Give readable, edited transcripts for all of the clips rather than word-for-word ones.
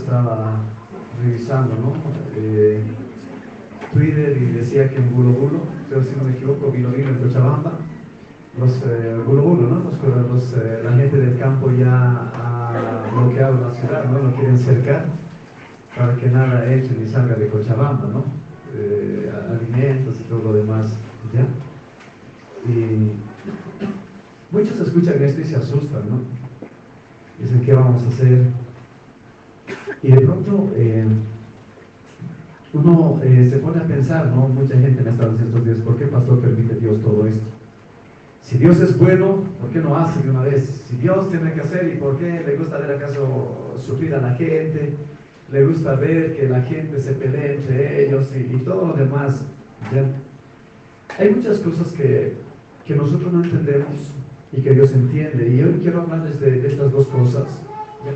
estaba revisando, ¿no? Twitter, y decía que en Gulo Gulo, pero si no me equivoco, vino en Cochabamba, los Gulo Gulo, ¿no? La gente del campo ya ha bloqueado la ciudad, ¿no? Lo quieren cercar para que nada entre ni salga de Cochabamba, ¿no? Alimentos y todo lo demás, ¿ya? Y muchos escuchan esto y se asustan, ¿no? Dicen, ¿qué vamos a hacer? Y de pronto uno se pone a pensar, ¿no? Mucha gente me está diciendo estos días, ¿por qué, pastor, permite Dios todo esto? Si Dios es bueno, ¿por qué no hace de una vez? Si Dios tiene que hacer, ¿y por qué le gusta ver acaso sufrir a la gente? Le gusta ver que la gente se pelee entre ellos y todo lo demás, ¿ya? Hay muchas cosas que nosotros no entendemos y que Dios entiende. Y hoy quiero hablarles de estas dos cosas, ¿ya?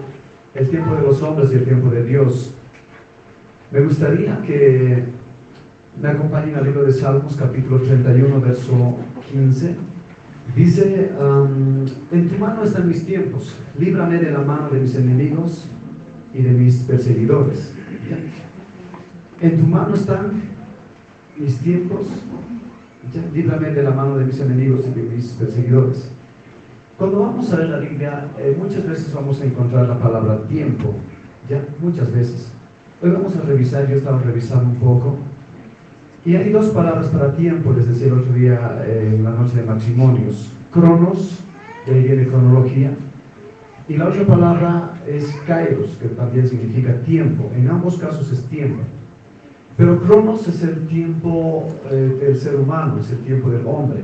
El tiempo de los hombres y el tiempo de Dios. Me gustaría que me acompañen al libro de Salmos, capítulo 31, verso 15. Dice, en tu mano están mis tiempos, líbrame de la mano de mis enemigos y de mis perseguidores. ¿Ya? En tu mano están mis tiempos, ¿ya? Líbrame de la mano de mis enemigos y de mis perseguidores. Cuando vamos a ver la Biblia, muchas veces vamos a encontrar la palabra tiempo, ¿ya? Muchas veces. Hoy vamos a revisar, yo estaba revisando un poco, y hay dos palabras para tiempo, les decía el otro día en la noche de matrimonios. Cronos, de ahí viene cronología, y la otra palabra es kairos, que también significa tiempo. En ambos casos es tiempo. Pero cronos es el tiempo del ser humano, es el tiempo del hombre,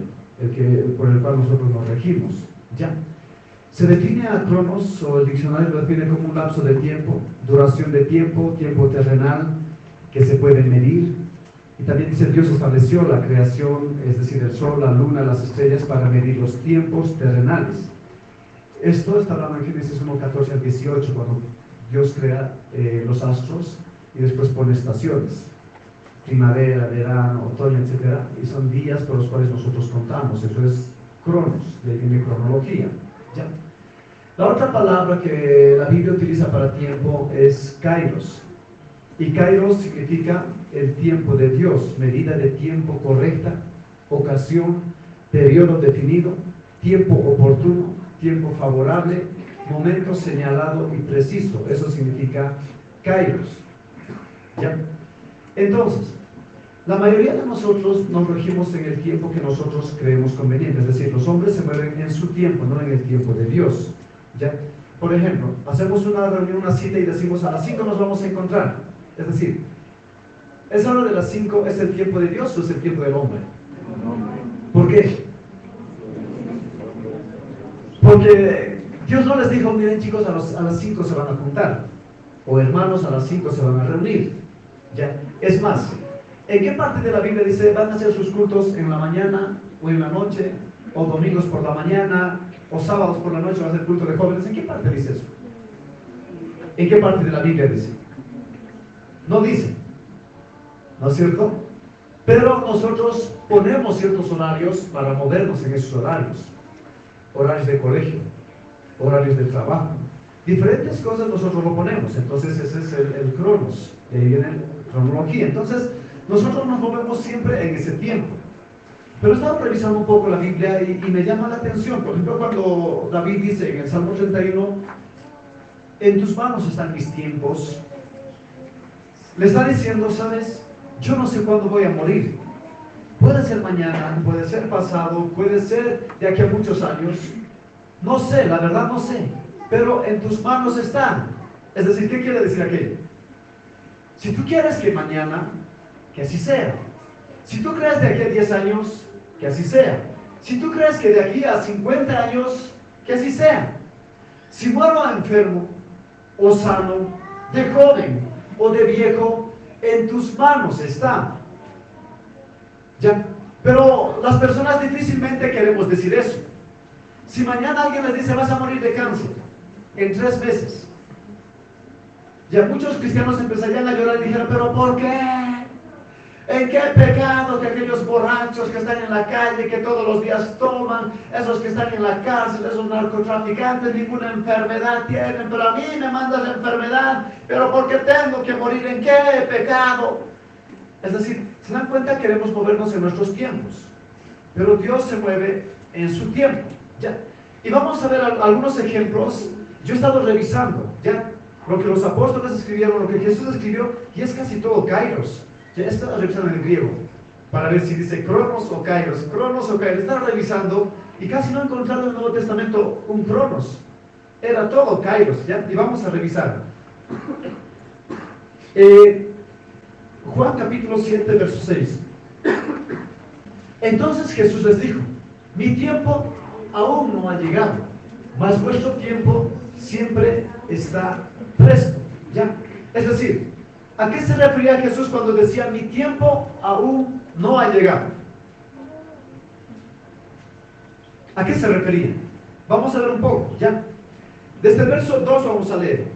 por el cual nosotros nos regimos. ¿Ya? Se define a cronos, o el diccionario lo define como un lapso de tiempo, duración de tiempo, tiempo terrenal, que se puede medir. Y también dice, Dios estableció la creación, es decir, el sol, la luna, las estrellas, para medir los tiempos terrenales. Esto está hablando en Génesis 1, 14 al 18, cuando Dios crea los astros y después pone estaciones. Primavera, verano, otoño, etc. Y son días por los cuales nosotros contamos. Eso es cronos, de cronología. ¿Ya? La otra palabra que la Biblia utiliza para tiempo es kairos. Y kairos significa el tiempo de Dios, medida de tiempo correcta, ocasión, periodo definido, tiempo oportuno, tiempo favorable, momento señalado y preciso. Eso significa kairos. ¿Ya? Entonces, la mayoría de nosotros nos regimos en el tiempo que nosotros creemos conveniente, es decir, los hombres se mueven en su tiempo, no en el tiempo de Dios. ¿Ya? Por ejemplo, hacemos una reunión, una cita y decimos a las 5 nos vamos a encontrar. Es decir, ¿esa hora de las 5 es el tiempo de Dios o es el tiempo del hombre? ¿Por qué? Porque Dios no les dijo, miren chicos, a las 5 se van a juntar, o hermanos, a las 5 se van a reunir. ¿Ya? Es más, ¿en qué parte de la Biblia dice van a hacer sus cultos en la mañana o en la noche, o domingos por la mañana, o sábados por la noche va a hacer culto de jóvenes? ¿En qué parte dice eso? ¿En qué parte de la Biblia dice? No dice, ¿no es cierto? Pero nosotros ponemos ciertos horarios para movernos en esos horarios. Horarios de colegio, horarios de trabajo, diferentes cosas nosotros lo ponemos. Entonces ese es el cronos, de ahí viene cronología. Entonces nosotros nos movemos siempre en ese tiempo. Pero estaba revisando un poco la Biblia y me llama la atención. Por ejemplo, cuando David dice en el Salmo 31, en tus manos están mis tiempos, le está diciendo, ¿sabes? Yo no sé cuándo voy a morir. Puede ser mañana, puede ser pasado, puede ser de aquí a muchos años. No sé, la verdad no sé. Pero en tus manos están. Es decir, ¿qué quiere decir aquello? Si tú quieres que mañana, que así sea. Si tú crees de aquí a 10 años, que así sea. Si tú crees que de aquí a 50 años, que así sea. Si muero enfermo o sano, de joven o de viejo, en tus manos está. ¿Ya? Pero las personas difícilmente queremos decir eso. Si mañana alguien les dice vas a morir de cáncer en 3 meses, ya muchos cristianos empezarían a llorar y dijeron, ¿pero por qué? ¿En qué pecado que aquellos borrachos que están en la calle, que todos los días toman, esos que están en la cárcel, esos narcotraficantes, ninguna enfermedad tienen, pero a mí me mandas la enfermedad, pero ¿por qué tengo que morir? ¿En qué pecado? Es decir, se dan cuenta, queremos movernos en nuestros tiempos, pero Dios se mueve en su tiempo, ¿ya? Y vamos a ver algunos ejemplos. Yo he estado revisando, ¿ya? Lo que los apóstoles escribieron, lo que Jesús escribió, y es casi todo kairos. Ya estaba revisando en el griego para ver si dice cronos o kairos. Estaba revisando y casi no he encontrado en el Nuevo Testamento un cronos. Era todo kairos, ¿ya? Y vamos a revisar. Juan capítulo 7, verso 6. Entonces Jesús les dijo: mi tiempo aún no ha llegado, mas vuestro tiempo siempre está presto, ¿ya? Es decir, ¿a qué se refería Jesús cuando decía mi tiempo aún no ha llegado? ¿A qué se refería? Vamos a ver un poco, ¿ya? Desde el verso 2 vamos a leer.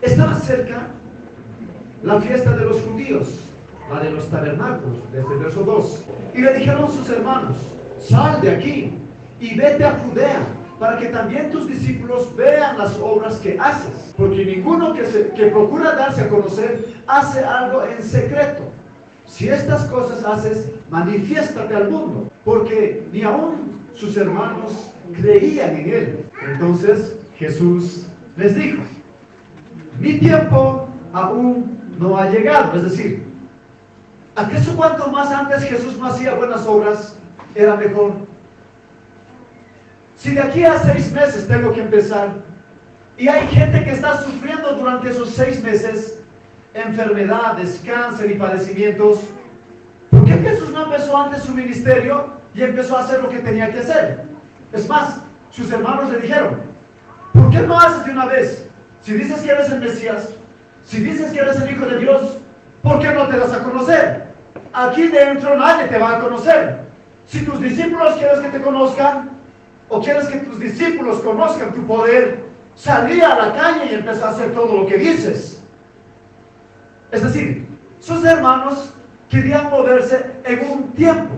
Estaba cerca la fiesta de los judíos, la de los tabernáculos, desde el verso 2. Y le dijeron sus hermanos: sal de aquí y vete a Judea, para que también tus discípulos vean las obras que haces. Porque ninguno que procura darse a conocer hace algo en secreto. Si estas cosas haces, manifiéstate al mundo, porque ni aún sus hermanos creían en él. Entonces Jesús les dijo: mi tiempo aún no ha llegado. Es decir, ¿acaso cuanto más antes Jesús no hacía buenas obras, era mejor? Si de aquí a 6 meses tengo que empezar, y hay gente que está sufriendo durante esos 6 meses, enfermedades, cáncer y padecimientos, ¿por qué Jesús no empezó antes su ministerio y empezó a hacer lo que tenía que hacer? Es más, sus hermanos le dijeron: ¿por qué no haces de una vez? Si dices que eres el Mesías, si dices que eres el Hijo de Dios, ¿por qué no te das a conocer? Aquí dentro nadie te va a conocer. Si tus discípulos quieres que te conozcan, o quieres que tus discípulos conozcan tu poder, salí a la calle y empezó a hacer todo lo que dices. Es decir, sus hermanos querían moverse en un tiempo,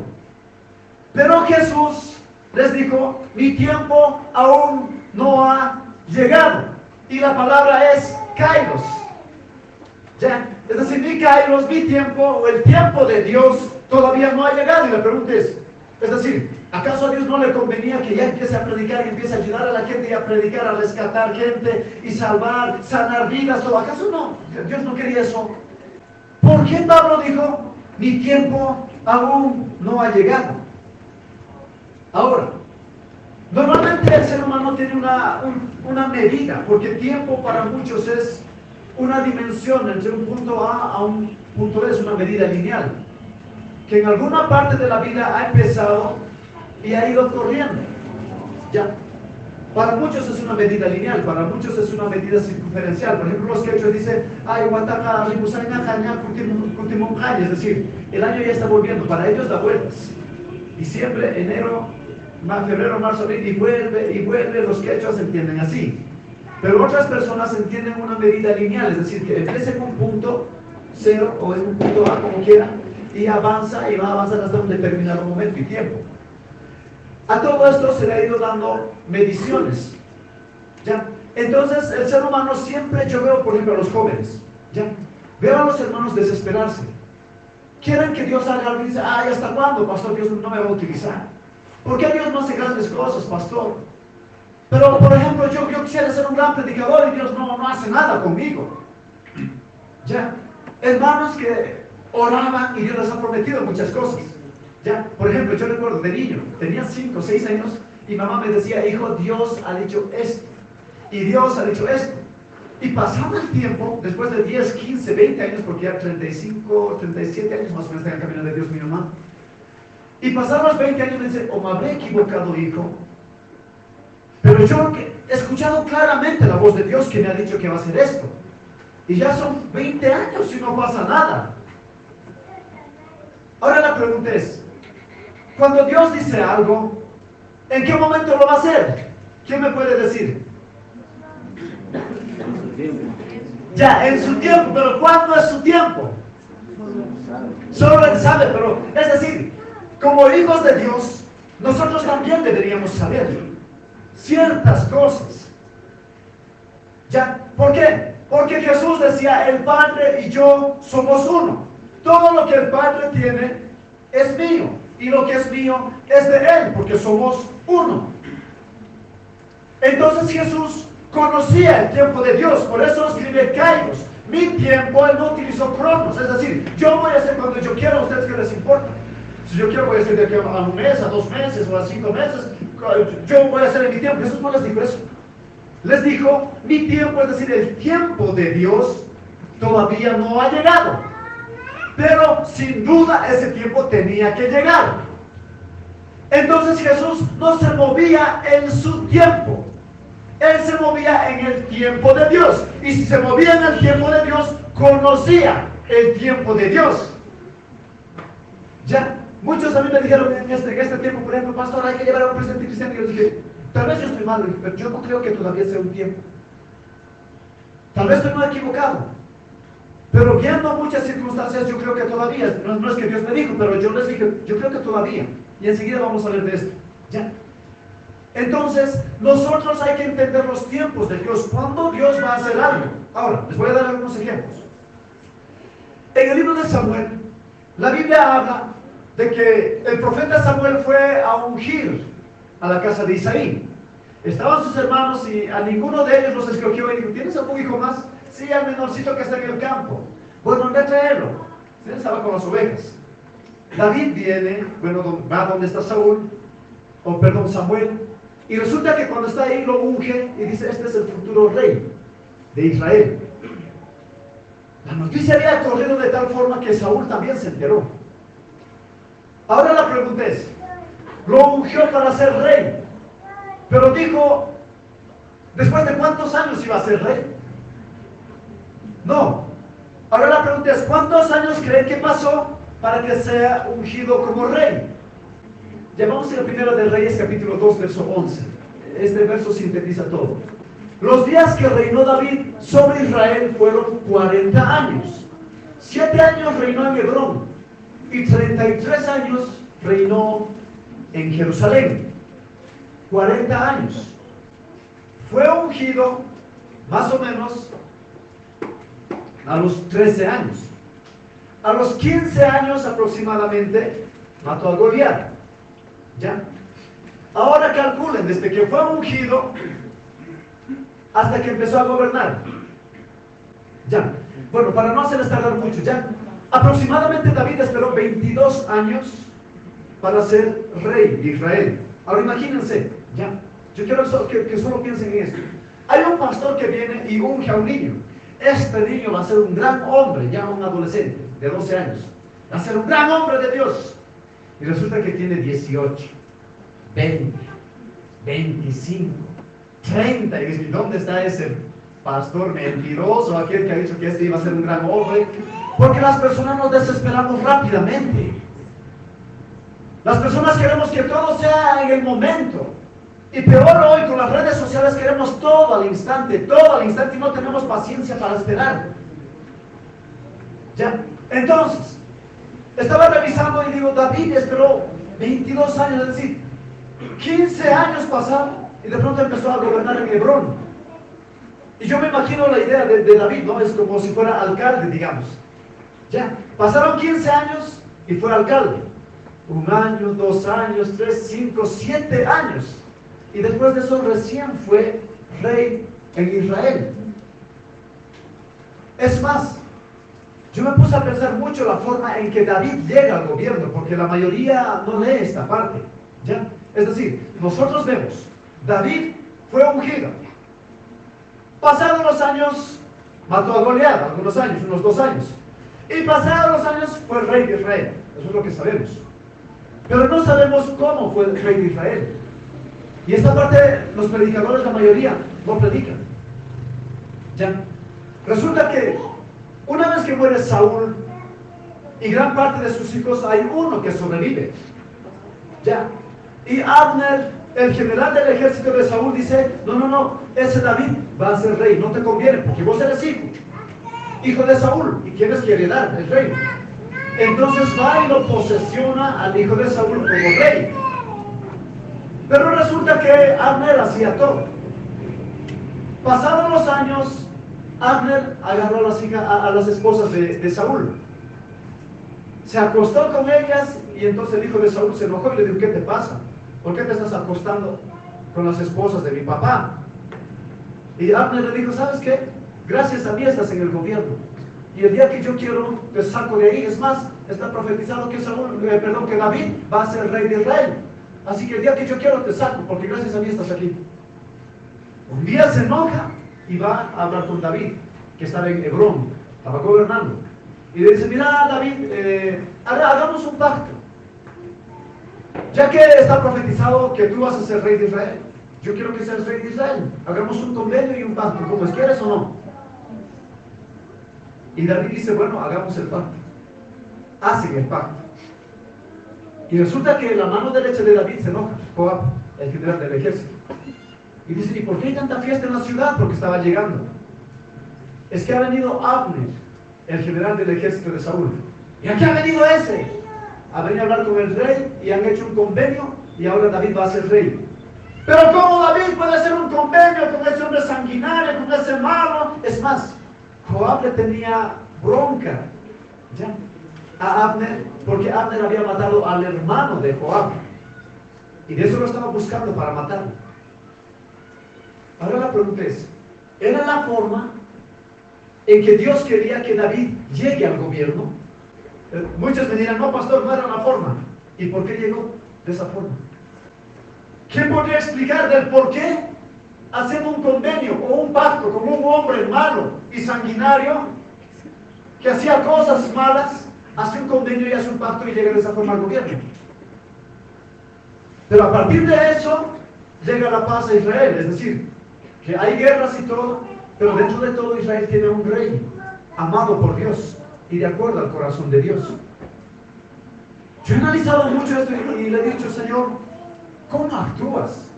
pero Jesús les dijo: mi tiempo aún no ha llegado. Y la palabra es kairos, ¿ya? Es decir, mi kairos, mi tiempo, o el tiempo de Dios todavía no ha llegado. Y la pregunta es decir, ¿acaso a Dios no le convenía que ya empiece a predicar y empiece a ayudar a la gente y a predicar, a rescatar gente y salvar, sanar vidas? ¿O acaso no? Dios no quería eso. ¿Por qué Pablo dijo: mi tiempo aún no ha llegado? Ahora, normalmente el ser humano tiene una medida, porque tiempo para muchos es una dimensión entre un punto A a un punto B, es una medida lineal, que en alguna parte de la vida ha empezado y ha ido corriendo, ¿ya? Para muchos es una medida lineal, para muchos es una medida circunferencial. Por ejemplo, los quechos dicen: ay, guataca, ribusaina, jaña, es decir, el año ya está volviendo, para ellos da vueltas. Diciembre, enero, febrero, marzo, abril, y vuelve, los quechos entienden así. Pero otras personas entienden una medida lineal, es decir, que empieza en un punto cero o en un punto A, como quieran, y avanza y va a avanzar hasta un determinado momento y tiempo. A todo esto se le ha ido dando mediciones, ¿ya? Entonces el ser humano siempre, yo veo por ejemplo a los jóvenes, ¿ya? Veo a los hermanos desesperarse. Quieren que Dios haga algo y dicen: ay, ¿hasta cuándo, pastor? Dios no me va a utilizar. ¿Por qué Dios no hace grandes cosas, pastor? Pero por ejemplo yo quisiera ser un gran predicador y Dios no hace nada conmigo, ¿ya? Hermanos que oraban y Dios les ha prometido muchas cosas, ¿ya? Por ejemplo, yo recuerdo de niño, tenía 5 o 6 años y mamá me decía: hijo, Dios ha dicho esto y Dios ha dicho esto. Y pasaba el tiempo, después de 10, 15, 20 años, porque ya 35, 37 años más o menos en el camino de Dios mi mamá, y pasaron los 20 años y me dice: o me habré equivocado, hijo, pero yo he escuchado claramente la voz de Dios que me ha dicho que va a hacer esto, y ya son 20 años y no pasa nada. Ahora la pregunta es: cuando Dios dice algo, ¿en qué momento lo va a hacer? ¿Quién me puede decir? Ya, en su tiempo. ¿Pero cuándo es su tiempo? Solo Él sabe, pero es decir, como hijos de Dios, nosotros también deberíamos saber ciertas cosas. ¿Ya? ¿Por qué? Porque Jesús decía, el Padre y yo somos uno. Todo lo que el Padre tiene es mío, y lo que es mío es de Él, porque somos uno. Entonces Jesús conocía el tiempo de Dios, por eso escribe Kairos. Mi tiempo, Él no utilizó cronos, es decir, yo voy a hacer cuando yo quiera, ¿a ustedes qué les importa? Si yo quiero voy a hacer de aquí a un mes, a 2 meses o a 5 meses, yo voy a hacer en mi tiempo. Jesús no les dijo eso. Les dijo, mi tiempo, es decir, el tiempo de Dios todavía no ha llegado. Pero sin duda ese tiempo tenía que llegar. Entonces Jesús no se movía en su tiempo. Él se movía en el tiempo de Dios. Y si se movía en el tiempo de Dios, conocía el tiempo de Dios. Ya, muchos a mí me dijeron en este tiempo, por ejemplo, pastor, hay que llevar a un presidente cristiano. Y yo dije, tal vez yo estoy mal, pero yo no creo que todavía sea un tiempo. Tal vez estoy muy equivocado. Pero viendo muchas circunstancias, yo creo que todavía, no es que Dios me dijo, pero yo les dije, yo creo que todavía. Y enseguida vamos a ver de esto. Ya. Entonces, nosotros hay que entender los tiempos de Dios, cuando Dios va a hacer algo. Ahora, les voy a dar algunos ejemplos. En el libro de Samuel, la Biblia habla de que el profeta Samuel fue a ungir a la casa de Isaí. Estaban sus hermanos y a ninguno de ellos los escogió y dijo, ¿tienes algún hijo más? Sí, al menorcito que está en el campo. Bueno, anda a traerlo. Él estaba con las ovejas. David viene, va donde está Samuel, y resulta que cuando está ahí lo unge y dice, este es el futuro rey de Israel. La noticia había corrido de tal forma que Saúl también se enteró. Ahora la pregunta es, lo ungió para ser rey, pero dijo, ¿después de cuántos años iba a ser rey? No. Ahora la pregunta es, ¿cuántos años creen que pasó para que sea ungido como rey? Llamamos el primero de Reyes, capítulo 2, verso 11. Este verso sintetiza todo. Los días que reinó David sobre Israel fueron 40 años. 7 años reinó en Hebrón y 33 años reinó en Jerusalén. 40 años. Fue ungido más o menos a los 13 años. A los 15 años aproximadamente mató a Goliat. ¿Ya? Ahora calculen, desde que fue ungido hasta que empezó a gobernar. Ya. Bueno, para no hacerles tardar mucho, ya. Aproximadamente David esperó 22 años para ser rey de Israel. Ahora imagínense, ya. Yo quiero que solo piensen en esto. Hay un pastor que viene y unge a un niño. Este niño va a ser un gran hombre, ya un adolescente de 12 años. Va a ser un gran hombre de Dios. Y resulta que tiene 18, 20, 25, 30. Y dice, ¿dónde está ese pastor mentiroso? Aquel que ha dicho que este iba a ser un gran hombre. Porque las personas nos desesperamos rápidamente. Las personas queremos que todo sea en el momento. Y peor hoy, con las redes sociales queremos todo al instante, y no tenemos paciencia para esperar. ¿Ya? Entonces, estaba revisando y digo, David esperó 22 años, es decir, 15 años pasaron y de pronto empezó a gobernar en Hebrón. Y yo me imagino la idea de David, ¿no? Es como si fuera alcalde, digamos. ¿Ya? Pasaron 15 años y fue alcalde. 1 año, 2 años, 3, 5, 7 años. Y después de eso recién fue rey en Israel. Es más, yo me puse a pensar mucho la forma en que David llega al gobierno, porque la mayoría no lee esta parte, ¿ya? Es decir, nosotros vemos, David fue ungido. Pasados los años, mató a Goliat, algunos años, unos 2 años. Y pasados los años, fue rey de Israel. Eso es lo que sabemos. Pero no sabemos cómo fue el rey de Israel. Y esta parte, los predicadores, la mayoría, no predican. ¿Ya? Resulta que una vez que muere Saúl y gran parte de sus hijos, hay uno que sobrevive. ¿Ya? Y Abner, el general del ejército de Saúl, dice, no, ese David va a ser rey, no te conviene, porque vos eres hijo de Saúl, y quieres que heredar el reino. Entonces va y lo posesiona al hijo de Saúl como rey. Pero resulta que Abner hacía todo. Pasados los años, Abner agarró a las esposas de Saúl. Se acostó con ellas y entonces el hijo de Saúl se enojó y le dijo: ¿qué te pasa? ¿Por qué te estás acostando con las esposas de mi papá? Y Abner le dijo: ¿sabes qué? Gracias a mí estás en el gobierno. Y el día que yo quiero, te saco de ahí. Es más, está profetizado que que David va a ser rey de Israel. Así que el día que yo quiero, te saco, porque gracias a mí estás aquí. Un día se enoja y va a hablar con David, que estaba en Hebrón, estaba gobernando. Y le dice: mira, David, hagamos un pacto. Ya que está profetizado que tú vas a ser rey de Israel, yo quiero que seas rey de Israel. Hagamos un convenio y un pacto, ¿cómo es? ¿Quieres o no? Y David dice: bueno, hagamos el pacto. Hacen el pacto. Y resulta que la mano derecha de David se enoja, Joab, el general del ejército. Y dice: ¿y por qué hay tanta fiesta en la ciudad? Porque estaba llegando. Es que ha venido Abner, el general del ejército de Saúl. ¿Y a qué ha venido ese? Ha venido a hablar con el rey y han hecho un convenio y ahora David va a ser rey. Pero ¿cómo David puede hacer un convenio con ese hombre sanguinario, con ese malo? Es más, Joab le tenía bronca ya a Abner, porque Abner había matado al hermano de Joab. Y de eso lo estaba buscando para matarlo. Ahora la pregunta es: ¿era la forma en que Dios quería que David llegue al gobierno? Muchos me dirán: no, pastor, no era la forma. ¿Y por qué llegó de esa forma? ¿Quién podría explicar del por qué, haciendo un convenio o un pacto con un hombre malo y sanguinario que hacía cosas malas, hace un convenio y hace un pacto y llega de esa forma al gobierno? Pero a partir de eso llega la paz a Israel. Es decir, que hay guerras y todo, pero dentro de todo Israel tiene un rey amado por Dios y de acuerdo al corazón de Dios. Yo he analizado mucho esto y le he dicho: Señor, ¿cómo actúas?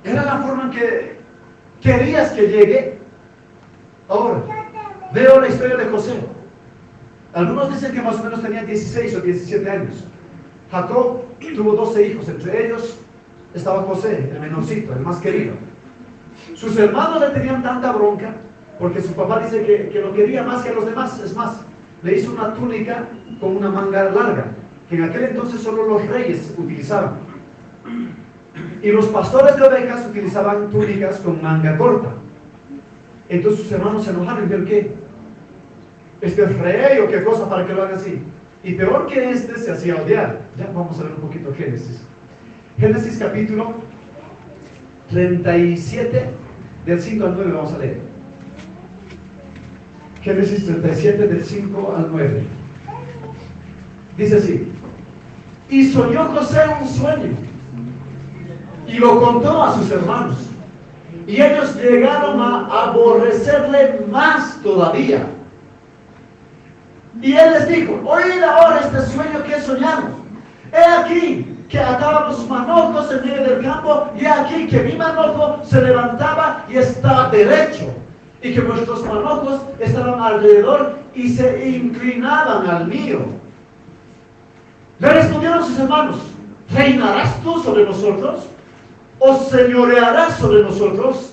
¿Era la forma en que querías que llegue? Ahora, veo la historia de José. Algunos dicen que más o menos tenía 16 o 17 años. Jacob tuvo 12 hijos, entre ellos estaba José, el menorcito, el más querido. Sus hermanos le tenían tanta bronca, porque su papá dice que lo quería más que a los demás. Es más, le hizo una túnica con una manga larga, que en aquel entonces solo los reyes utilizaban. Y los pastores de ovejas utilizaban túnicas con manga corta. Entonces sus hermanos se enojaron y dijeron: ¿qué? ¿Este es rey o qué cosa para que lo haga así? Y peor que este, se hacía odiar. Ya vamos a ver un poquito Génesis. Génesis capítulo 37, del 5 al 9 vamos a leer. Génesis 37, del 5 al 9. Dice así: y soñó José un sueño, y lo contó a sus hermanos, y ellos llegaron a aborrecerle más todavía. Y él les dijo: oíd ahora este sueño que he soñado. He aquí que ataban los manojos en medio del campo, y he aquí que mi manojo se levantaba y estaba derecho, y que vuestros manojos estaban alrededor y se inclinaban al mío. Le respondieron sus hermanos: ¿reinarás tú sobre nosotros? ¿O señorearás sobre nosotros?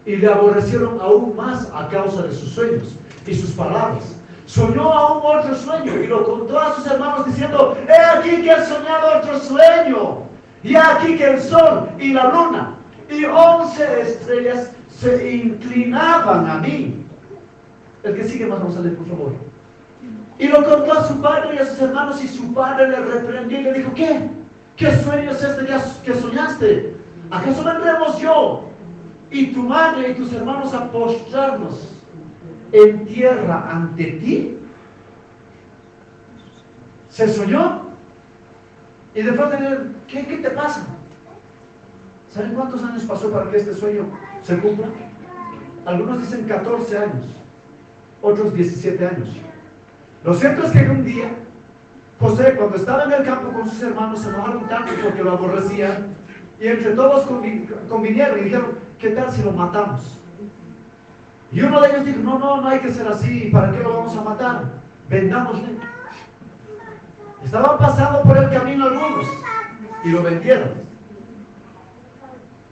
Y le aborrecieron aún más a causa de sus sueños y sus palabras. Soñó aún otro sueño y lo contó a sus hermanos diciendo: he aquí que he soñado otro sueño, y he aquí que el sol y la luna y 11 estrellas se inclinaban a mí. El que sigue más, vamos a leer, por favor. Y lo contó a su padre y a sus hermanos, y su padre le reprendió y le dijo: ¿qué? ¿Qué sueño es este que soñaste? ¿Acaso vendremos yo y tu madre y tus hermanos a postrarnos en tierra ante ti? Se soñó y después de él: ¿qué te pasa? ¿Saben cuántos años pasó para que este sueño se cumpla? Algunos dicen 14 años, otros 17 años. Lo cierto es que un día José, cuando estaba en el campo con sus hermanos, se enojaron tanto porque lo aborrecían, y entre todos convinieron y dijeron: ¿qué tal si lo matamos? Y uno de ellos dijo: no hay que ser así, ¿para qué lo vamos a matar? vendámosle. Estaban pasando por el camino algunos y lo vendieron.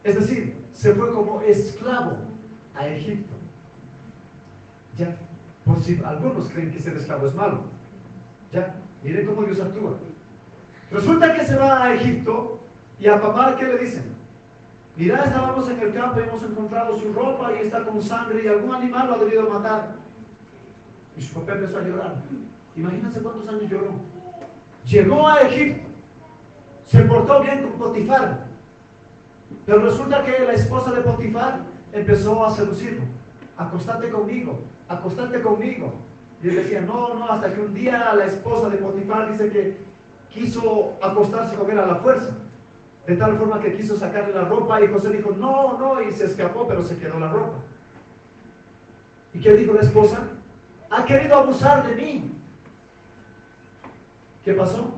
Es decir, se fue como esclavo a Egipto. Ya, por si algunos creen que ser esclavo es malo. Ya, miren cómo Dios actúa. Resulta que se va a Egipto y a papá, ¿qué le dicen? Mira, estábamos en el campo y hemos encontrado su ropa y está con sangre y algún animal lo ha debido matar. Y su papá empezó a llorar. Imagínense cuántos años lloró. Llegó a Egipto, se portó bien con Potifar, pero resulta que la esposa de Potifar empezó a seducirlo. Acostate conmigo, acostate conmigo. Y él decía, no, hasta que un día la esposa de Potifar dice que quiso acostarse con él a la fuerza, de tal forma que quiso sacarle la ropa y José dijo, no, y se escapó, pero se quedó la ropa. ¿Y qué dijo la esposa? Ha querido abusar de mí. ¿Qué pasó?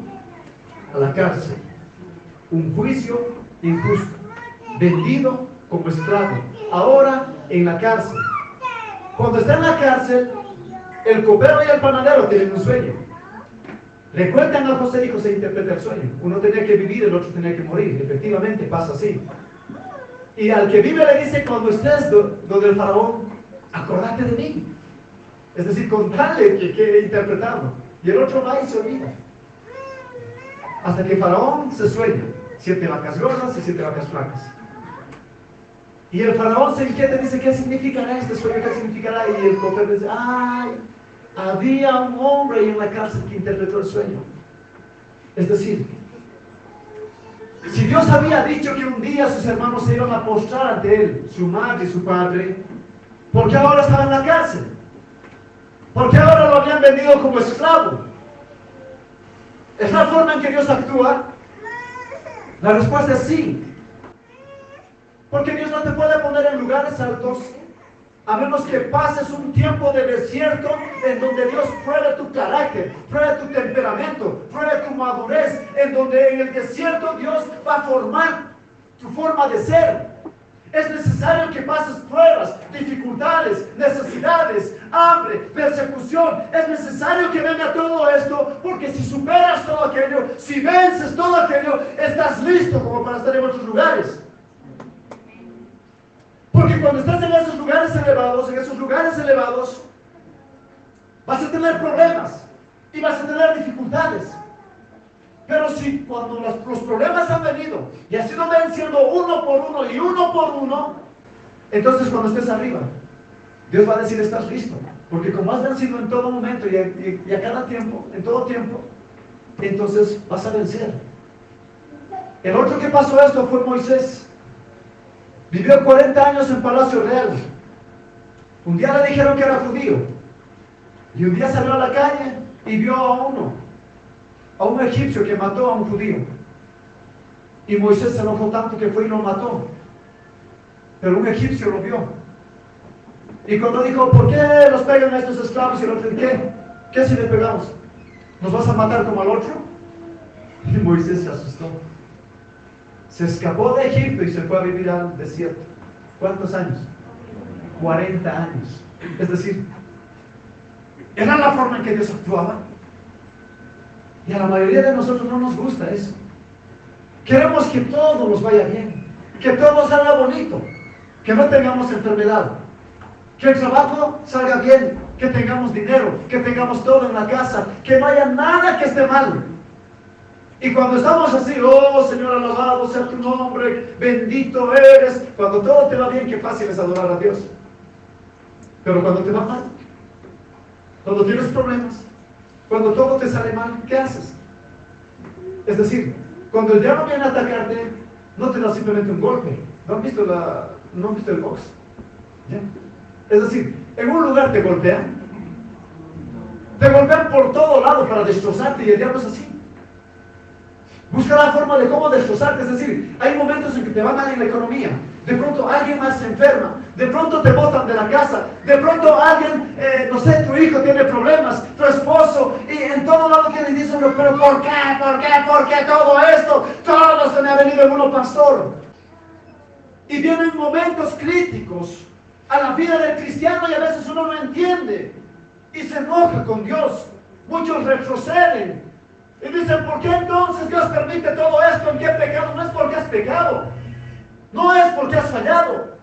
A la cárcel. Un juicio injusto. Vendido como esclavo. Ahora en la cárcel. Cuando está en la cárcel, el copero y el panadero tienen un sueño. Le cuentan a José y José interpreta el sueño. Uno tenía que vivir, el otro tenía que morir. Efectivamente pasa así. Y al que vive le dice, cuando estés donde el faraón, acordate de mí. Es decir, contale que interpretarlo. Y el otro va y se olvida. Hasta que faraón se sueña. 7 vacas gordas y 7 vacas flacas. Y el faraón se inquieta y dice, ¿qué significará este sueño? ¿Qué significará? Y el copero dice, había un hombre en la cárcel que interpretó el sueño. Es decir, si Dios había dicho que un día sus hermanos se iban a postrar ante él, su madre y su padre, ¿por qué ahora estaba en la cárcel? ¿Por qué ahora lo habían vendido como esclavo? ¿Es la forma en que Dios actúa? La respuesta es sí. Porque Dios no te puede poner en lugares altos a menos que pases un tiempo de desierto en donde Dios pruebe tu carácter, pruebe tu temperamento, pruebe tu madurez, en donde en el desierto Dios va a formar tu forma de ser. Es necesario que pases pruebas, dificultades, necesidades, hambre, persecución. Es necesario que venga todo esto, porque si superas todo aquello, si vences todo aquello, estás listo como para estar en otros lugares. Porque cuando estás en esos lugares elevados, vas a tener problemas y vas a tener dificultades. Pero si cuando los problemas han venido y has ido venciendo uno por uno, entonces cuando estés arriba, Dios va a decir, estás listo. Porque como has vencido en todo momento y a cada tiempo, en todo tiempo, entonces vas a vencer. El otro que pasó esto fue Moisés. Vivió 40 años en Palacio Real. Un día le dijeron que era judío. Y un día salió a la calle y vio a un egipcio que mató a un judío. Y Moisés se enojó tanto que fue y lo mató. Pero un egipcio lo vio. Y cuando dijo, ¿por qué los pegan a estos esclavos? Y el otro, ¿qué si le pegamos? ¿Nos vas a matar como al otro? Y Moisés se asustó. Se escapó de Egipto y se fue a vivir al desierto. ¿Cuántos años? 40 años. Es decir, era la forma en que Dios actuaba. Y a la mayoría de nosotros no nos gusta eso. Queremos que todo nos vaya bien, que todo salga bonito, que no tengamos enfermedad, que el trabajo salga bien, que tengamos dinero, que tengamos todo en la casa, que no haya nada que esté mal. Y cuando estamos así, oh Señor, alabado sea tu nombre, bendito eres. Cuando todo te va bien, qué fácil es adorar a Dios. Pero cuando te va mal, cuando tienes problemas, cuando todo te sale mal, ¿qué haces? Es decir, cuando el diablo viene a atacarte, no te da simplemente un golpe. ¿No han visto el box? ¿Ya? Es decir, en un lugar te golpean por todo lado para destrozarte, y el diablo es así. Busca la forma de cómo destrozarte. Es decir, hay momentos en que te va mal en la economía. De pronto alguien más se enferma. De pronto te botan de la casa. De pronto alguien, no sé, tu hijo tiene problemas, tu esposo, y en todo lado que le dicen, pero ¿por qué todo esto? Todo se me ha venido en uno, pastor. Y vienen momentos críticos a la vida del cristiano y a veces uno no entiende y se enoja con Dios. muchos retroceden. Y dicen, ¿por qué entonces Dios permite todo esto? ¿En qué pecado? No es porque has pecado. No es porque has fallado.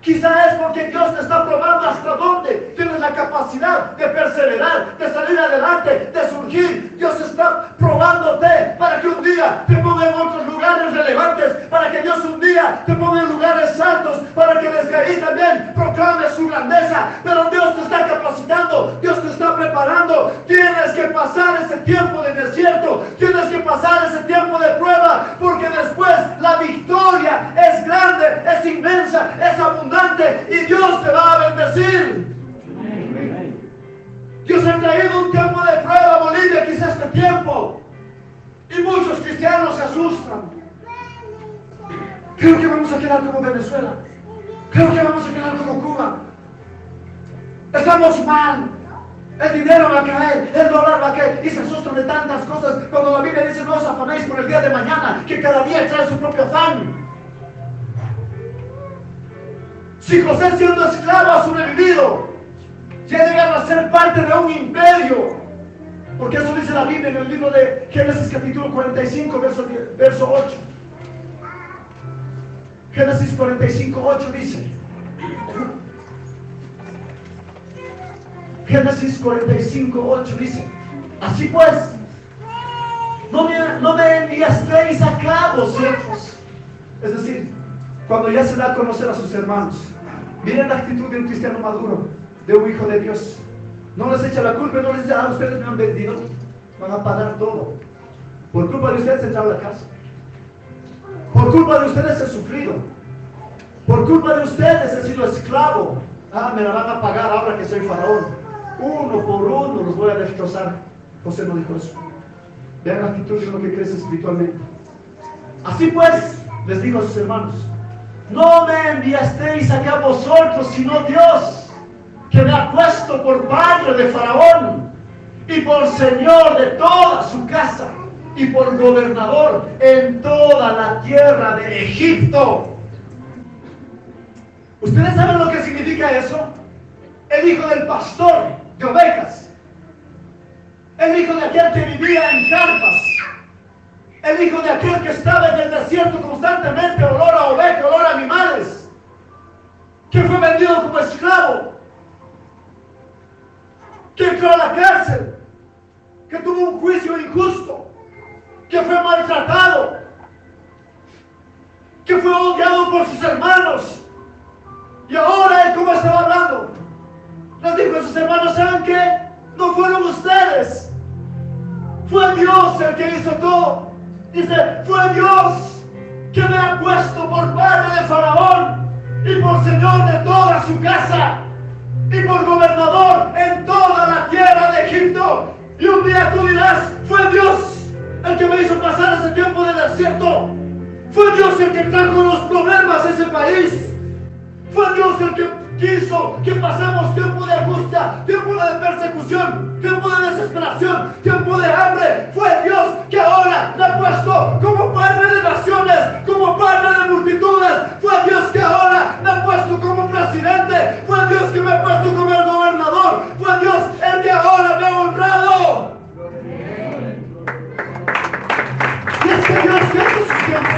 Quizá es porque Dios te está probando hasta dónde tienes la capacidad de perseverar, de salir adelante, de surgir. Dios está probándote para que un día te ponga en otros lugares relevantes, para que Dios un día te ponga en lugares altos, para que desde ahí también proclames su grandeza. Pero Dios te está capacitando, Dios te está preparando. Tienes que pasar ese tiempo de desierto, tienes que pasar ese tiempo de prueba, porque después la victoria es grande, es inmensa, es abundante. Y Dios te va a bendecir. Dios ha traído un tiempo de prueba a Bolivia, quizás este tiempo. Y muchos cristianos se asustan. Creo que vamos a quedar como Venezuela. Creo que vamos a quedar como Cuba. Estamos mal. El dinero va a caer, el dólar va a caer. Y se asustan de tantas cosas. Cuando la Biblia dice, no os afanéis por el día de mañana, que cada día trae su propio afán. Si José, siendo esclavo, ha sobrevivido, ya llegaron a ser parte de un imperio. Porque eso dice la Biblia en el libro de Génesis capítulo 45, verso 8. Génesis 45, 8 dice. Génesis 45, 8 dice. Así pues, no me enviasteis a cabo, siervos. Es decir, cuando ya se da a conocer a sus hermanos. Miren la actitud de un cristiano maduro, de un hijo de Dios. No les echa la culpa, no les dice, ustedes me han vendido, van a pagar todo. Por culpa de ustedes he entrado a la cárcel. Por culpa de ustedes he sufrido. Por culpa de ustedes he sido esclavo. Me la van a pagar ahora que soy faraón. Uno por uno los voy a destrozar. José no dijo eso. Vean la actitud de lo que crece espiritualmente. Así pues, les digo a sus hermanos, no me enviasteis acá a vosotros, sino Dios, que me ha puesto por padre de Faraón y por señor de toda su casa y por gobernador en toda la tierra de Egipto. ¿Ustedes saben lo que significa eso? El hijo del pastor de ovejas, el hijo de aquel que vivía en carpas, el hijo de aquel que estaba en el desierto constantemente, olor a oveja, olor a animales, que fue vendido como esclavo, que entró a la cárcel, que tuvo un juicio injusto, que fue maltratado, que fue odiado por sus hermanos. Y ahora él, ¿cómo estaba hablando? Les dijo a sus hermanos, ¿saben qué? No fueron ustedes, fue Dios el que hizo todo. Dice, fue Dios que me ha puesto por padre de Faraón y por señor de toda su casa y por gobernador en toda la tierra de Egipto. Y un día tú dirás, fue Dios el que me hizo pasar ese tiempo de desierto. Fue Dios el que trajo los problemas a ese país. Fue Dios el que quiso que pasemos tiempo de angustia, tiempo de persecución, tiempo de desesperación, tiempo de hambre. Fue Dios que ahora me ha puesto como padre de naciones, como padre de multitudes. Fue Dios que ahora me ha puesto como presidente. Fue Dios que me ha puesto como el gobernador. Fue Dios el que ahora me ha honrado. Y es que Dios tiene sus tiempos.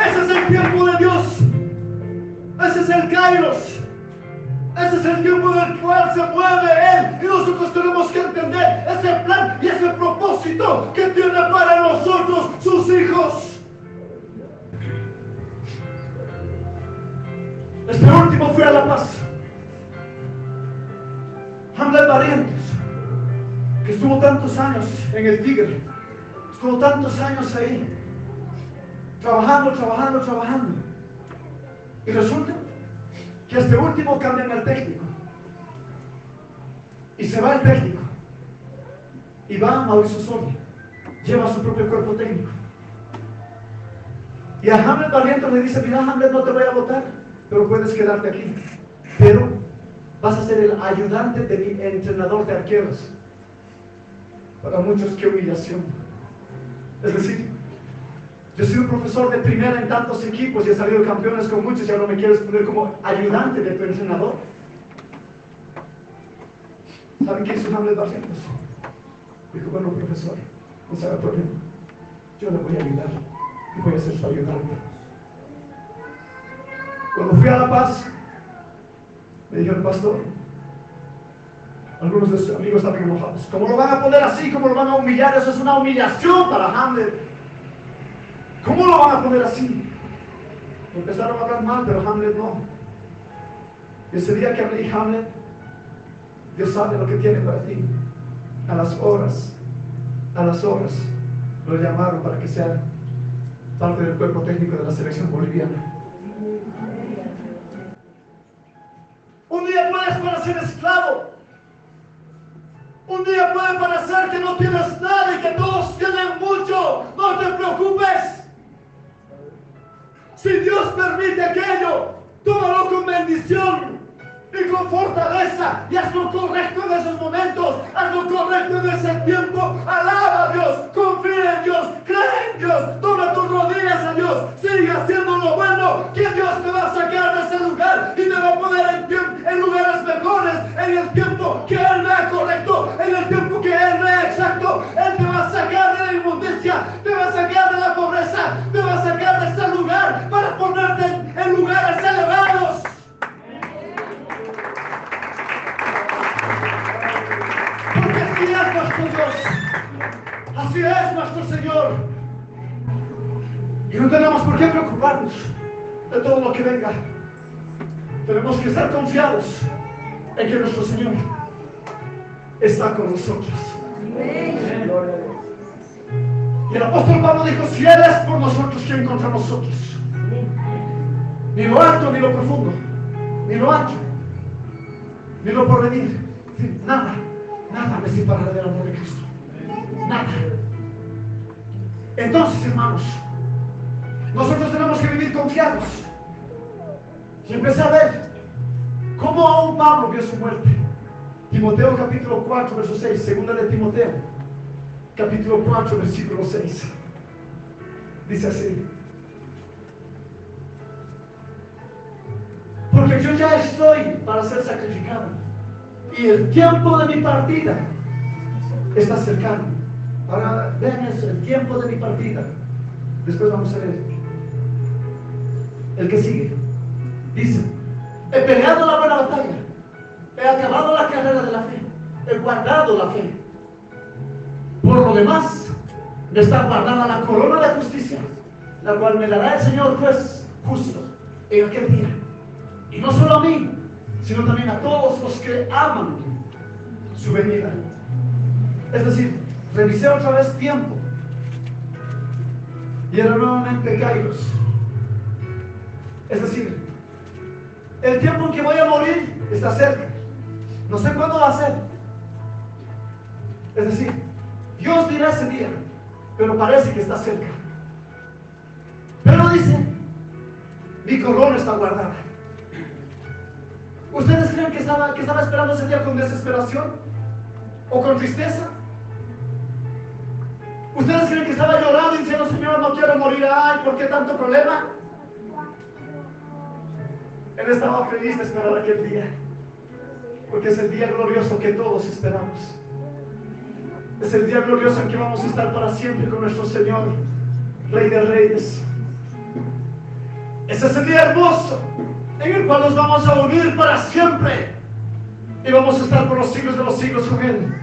Ese es el tiempo de Dios. Ese es el Kairos. Ese es el tiempo en el cual se mueve Él. Y nosotros tenemos que entender ese plan y ese propósito que tiene para nosotros, sus hijos. Este último fue a La Paz. Hamlet Barrientos, que estuvo tantos años en el Tigre. Estuvo tantos años ahí. Trabajando. Y resulta que este último cambian al técnico. Y se va el técnico. Y va Mauricio Soria. Lleva su propio cuerpo técnico. Y a Hamlet Barrientos le dice, mira Hamlet, no te voy a votar, pero puedes quedarte aquí. Pero vas a ser el ayudante de mi entrenador de arqueros. Para muchos, qué humillación. Es decir, yo soy un profesor de primera en tantos equipos y he salido campeones con muchos y ahora me quieres poner como ayudante de tu entrenador. ¿Saben qué hizo Hamlet Barrientos? Dijo, bueno, profesor, no se haga problema. Yo le voy a ayudar y voy a ser su ayudante. Cuando fui a La Paz, me dijeron, pastor, algunos de sus amigos estaban enojados. ¿Cómo lo van a poner así? ¿Cómo lo van a humillar? Eso es una humillación para Hamlet. ¿Cómo lo van a poner así? Empezaron a hablar mal, pero Hamlet no. Y ese día que hablé Hamlet, Dios sabe lo que tiene para ti. A las horas, lo llamaron para que sea parte del cuerpo técnico de la selección boliviana. Un día puedes parecer esclavo. Un día puede parecer que no tienes nada y que todos tienen mucho. No te preocupes. Si Dios permite aquello, tómalo con bendición y con fortaleza y haz lo correcto en esos momentos, haz lo correcto en ese tiempo. Alaba a Dios, confía en Dios, cree en Dios, dobla tus rodillas a Dios, sigue haciendo lo bueno, que Dios te va a sacar de ese lugar y te va a poner en lugares mejores, en el tiempo que Él vea correcto, en el tiempo que Él vea exacto. Él te va a sacar de la inmundicia, te va a sacar de la pobreza, te va a sacar de ese lugar para ponerte en lugares elevados. Así es nuestro Dios, así es nuestro Señor. Y no tenemos por qué preocuparnos de todo lo que venga. Tenemos que estar confiados en que nuestro Señor está con nosotros. Y el apóstol Pablo dijo, si Él es por nosotros, ¿quién contra nosotros? Ni lo alto ni lo profundo, ni lo ancho, ni lo porvenir, nada me separará del amor de Cristo. Nada. Entonces, hermanos, nosotros tenemos que vivir confiados. Y empecé a ver cómo aún Pablo vio su muerte. Timoteo capítulo 4, verso 6, segunda de Timoteo, capítulo 4, versículo 6. Dice así: porque yo ya estoy para ser sacrificado y el tiempo de mi partida está cercano. Ahora vean eso, el tiempo de mi partida. Después vamos a ver el que sigue. Dice: he peleado la buena batalla, he acabado la carrera de la fe, he guardado la fe. Por lo demás, me está guardada la corona de justicia, la cual me dará el Señor juez justo en aquel día. Y no solo a mí, sino también a todos los que aman su venida. Es decir, revisé otra vez tiempo y era nuevamente Kairos. Es decir, el tiempo en que voy a morir está cerca. No sé cuándo va a ser. Es decir, Dios dirá ese día, pero parece que está cerca. Pero dice, mi corona está guardada. ¿Ustedes creen que estaba esperando ese día con desesperación? ¿O con tristeza? ¿Ustedes creen que estaba llorando y diciendo, Señor, no quiero morir? Ay, ¿por qué tanto problema? Él estaba feliz de esperar aquel día, porque es el día glorioso que todos esperamos. Es el día glorioso en que vamos a estar para siempre con nuestro Señor, Rey de Reyes. Ese es el día hermoso en el cual nos vamos a unir para siempre y vamos a estar por los siglos de los siglos con Él,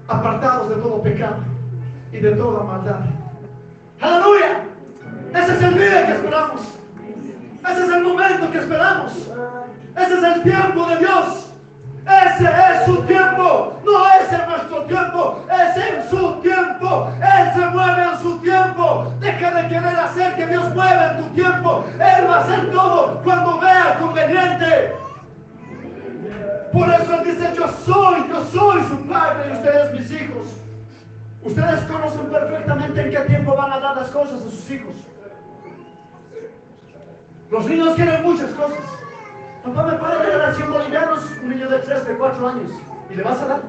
apartados de todo pecado y de toda maldad. ¡Aleluya! Ese es el día que esperamos. Ese es el momento que esperamos. Ese es el tiempo de Dios. Ese es su tiempo. No es en nuestro tiempo, es en su tiempo. Él se mueve en su tiempo. Deja de querer hacer que Dios mueva en tu tiempo. Él va a hacer todo cuando vea conveniente. Por eso Él dice, yo soy su padre y ustedes mis hijos. Ustedes conocen perfectamente en qué tiempo van a dar las cosas a sus hijos. Los niños quieren muchas cosas. Papá, ¿me puede regalar 100 bolivianos? Un niño de 3, de 4 años. ¿Y le vas a dar?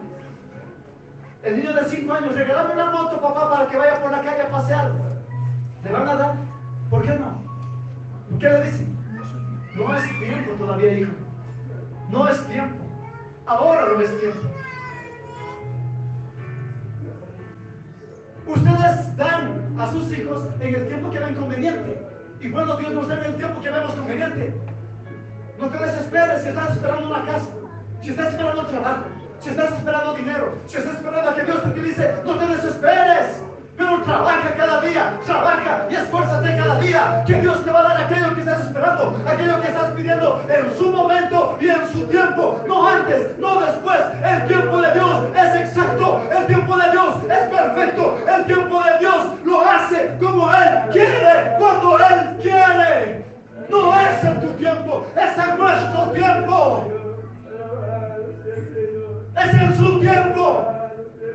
El niño de 5 años, regálame una moto, papá, para que vaya por la calle a pasear. ¿Le van a dar? ¿Por qué no? ¿Por qué le dicen? No es tiempo todavía, hijo. No es tiempo. Ahora no es tiempo. Ustedes dan a sus hijos en el tiempo que ven conveniente. Y bueno, Dios nos da en el tiempo que vemos conveniente. No te desesperes si estás esperando una casa, si estás esperando trabajo, si estás esperando dinero, si estás esperando a que Dios te utilice. No te desesperes. Pero trabaja cada día, trabaja y esfuérzate cada día, que Dios te va a dar aquello que estás esperando, aquello que estás pidiendo en su momento y en su tiempo, no antes, no después. El tiempo de Dios es exacto, el tiempo de Dios es perfecto, el tiempo de Dios lo hace como Él quiere, cuando Él quiere. No es en tu tiempo, es en nuestro tiempo, es en su tiempo.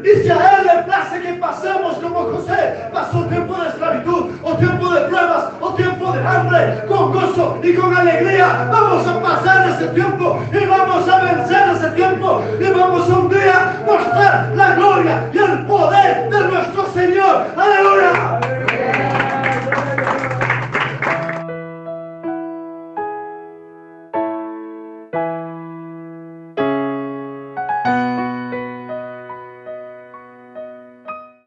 Y si a Él le place que pasemos como José, pasó tiempo de esclavitud, o tiempo de pruebas, o tiempo de hambre, con gozo y con alegría, vamos a pasar ese tiempo, y vamos a vencer ese tiempo, y vamos a un día mostrar la gloria y el poder de nuestro Señor. ¡Aleluya!